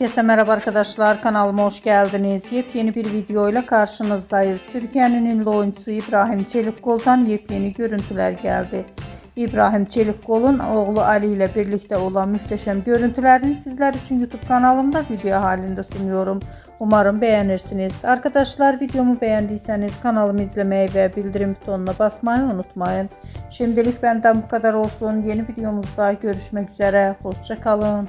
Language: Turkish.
Herkese merhaba arkadaşlar, kanalıma hoş geldiniz. Yepyeni bir videoyla karşınızdayız. Türkiye'nin ünlü oyuncusu İbrahim Çelikkol'dan yepyeni görüntüler geldi. İbrahim Çelikkol'un oğlu Ali ile birlikte olan muhteşem görüntülerini sizler için YouTube kanalımda video halinde sunuyorum. Umarım beğenirsiniz. Arkadaşlar, videomu beğendiyseniz kanalımı izlemeyi ve bildirim butonuna basmayı unutmayın. Şimdilik benden bu kadar olsun. Yeni videomuzda görüşmek üzere. Hoşça kalın.